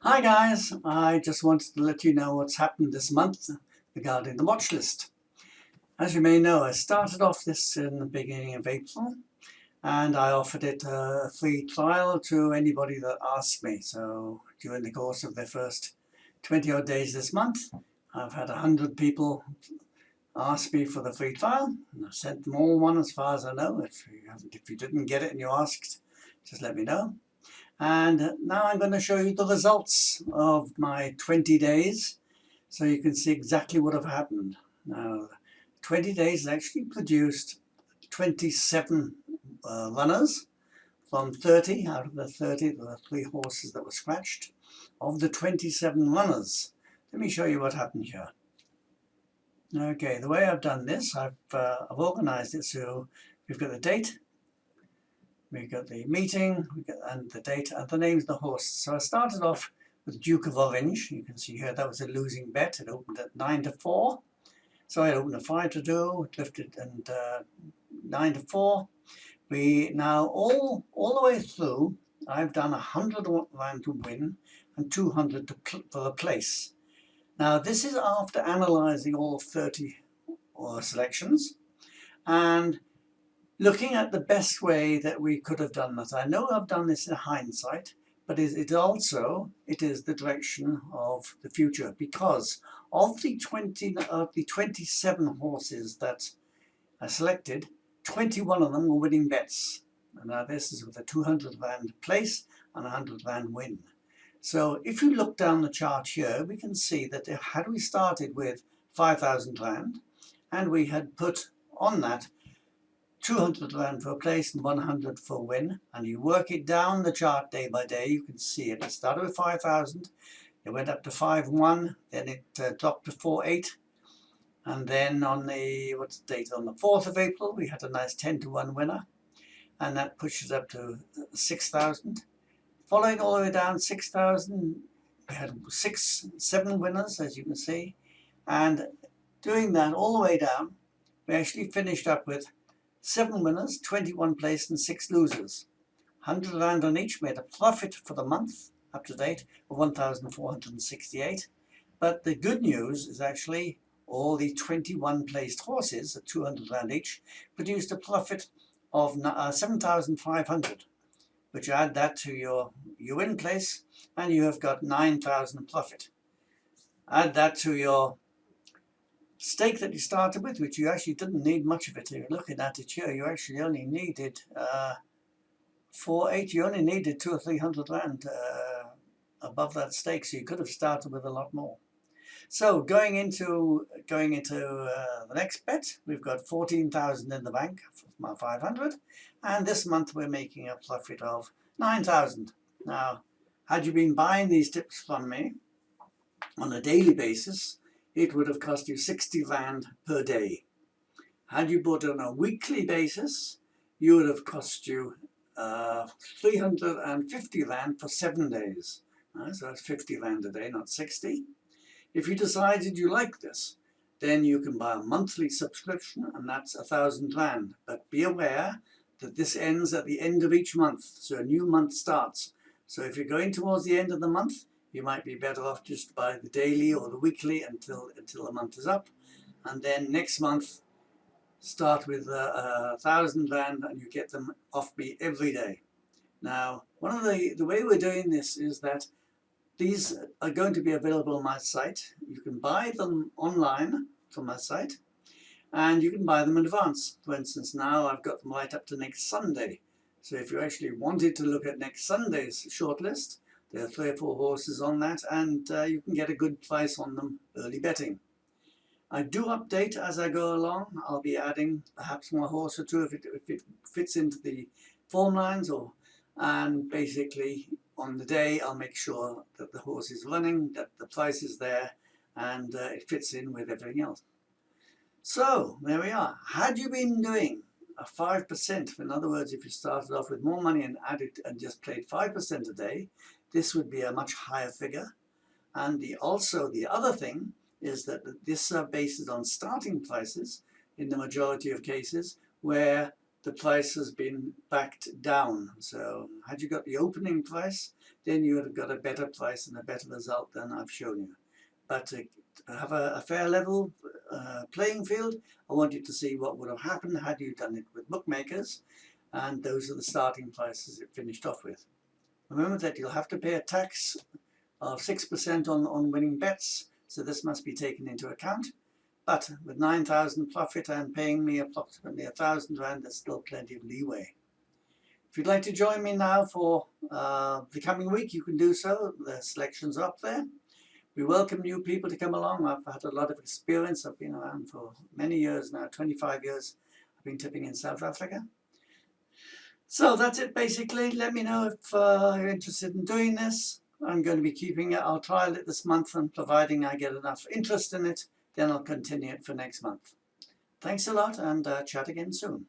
Hi guys, I just wanted to let you know what's happened this month regarding the watch list. As you may know, I started off this in the beginning of April and I offered it a free trial to anybody that asked me. So during the course of the first 20 odd days this month, I've had 100 people ask me for the free trial. And I've sent them all one as far as I know. If you didn't get it and you asked, just let me know. And now I'm going to show you the results of my 20 days so you can see exactly what have happened. Now 20 days actually produced 27 runners from 30. Out of the 30 there were 3 horses that were scratched. Of the 27 runners, let me show you what happened here. Okay, the way I've done this, I've organized it so we've got the date, we got the meeting, and the date, and the names of the horses. So I started off with Duke of Orange. You can see here that was a losing bet. It opened at 9-4. So I opened at 5-2, it lifted, and 9-4. We now all the way through, I've done 100 rand to win and 200 for the place. Now this is after analysing all 30 selections and looking at the best way that we could have done that. I know I've done this in hindsight, but it is the direction of the future, because of the 27 horses that I selected, 21 of them were winning bets. And now this is with a 200 rand place and a 100 rand win. So if you look down the chart here, we can see that had we started with 5,000 rand and we had put on that 200 rand for a place and 100 for a win, and you work it down the chart day by day, you can see it. It started with 5,000, it went up to 5-1, then it dropped to 4-8, and then on the, what's the date, on the 4th of April, we had a nice 10-1 winner, and that pushes up to 6,000. Following all the way down 6,000, we had 7 winners, as you can see, and doing that all the way down, we actually finished up with 7 winners, 21 placed and 6 losers. 100 rand on each, made a profit for the month up to date of 1,468. But the good news is actually all the 21 placed horses at 200 rand each produced a profit of 7,500, which add that to your win place and you have got 9,000 profit. Add that to your stake that you started with, which you actually didn't need much of it. You're looking at it here, you actually only needed 4-8, you only needed 200 or 300 rand above that stake, so you could have started with a lot more. So going into the next bet, we've got 14,000 in the bank for my 500, and this month we're making a profit of 9,000. Now, had you been buying these tips from me on a daily basis, it would have cost you 60 rand per day. Had you bought on a weekly basis, you would have cost you 350 rand for 7 days. So that's 50 rand a day, not 60. If you decided you like this, then you can buy a monthly subscription, and that's 1,000 rand. But be aware that this ends at the end of each month, so a new month starts. So if you're going towards the end of the month, you might be better off just to buy the daily or the weekly until the month is up, and then next month start with 1,000 rand and you get them off me every day. Now, one of the way we're doing this is that these are going to be available on my site. You can buy them online from my site, and you can buy them in advance. For instance, now I've got them right up to next Sunday. So if you actually wanted to look at next Sunday's shortlist, there are 3 or 4 horses on that, and you can get a good price on them early betting. I do update as I go along. I'll be adding perhaps one horse or two if it fits into the form lines, and basically on the day I'll make sure that the horse is running, that the price is there, and it fits in with everything else. So there we are. Had you been doing a 5%, in other words, if you started off with more money and added and just played 5% a day, this would be a much higher figure. And also the other thing is that this bases on starting prices in the majority of cases where the price has been backed down. So had you got the opening price, then you would have got a better price and a better result than I've shown you. But to have a fair level playing field, I want you to see what would have happened had you done it with bookmakers, and those are the starting prices it finished off with. Remember that you'll have to pay a tax of 6% on winning bets, so this must be taken into account. But with 9,000 profit and paying me approximately 1,000 rand, there's still plenty of leeway. If you'd like to join me now for the coming week, you can do so. The selections are up there. We welcome new people to come along. I've had a lot of experience. I've been around for many years now, 25 years. I've been tipping in South Africa. So that's it basically. Let me know if you're interested in doing this. I'm going to be keeping it. I'll trial it this month, and providing I get enough interest in it, then I'll continue it for next month. Thanks a lot, and chat again soon.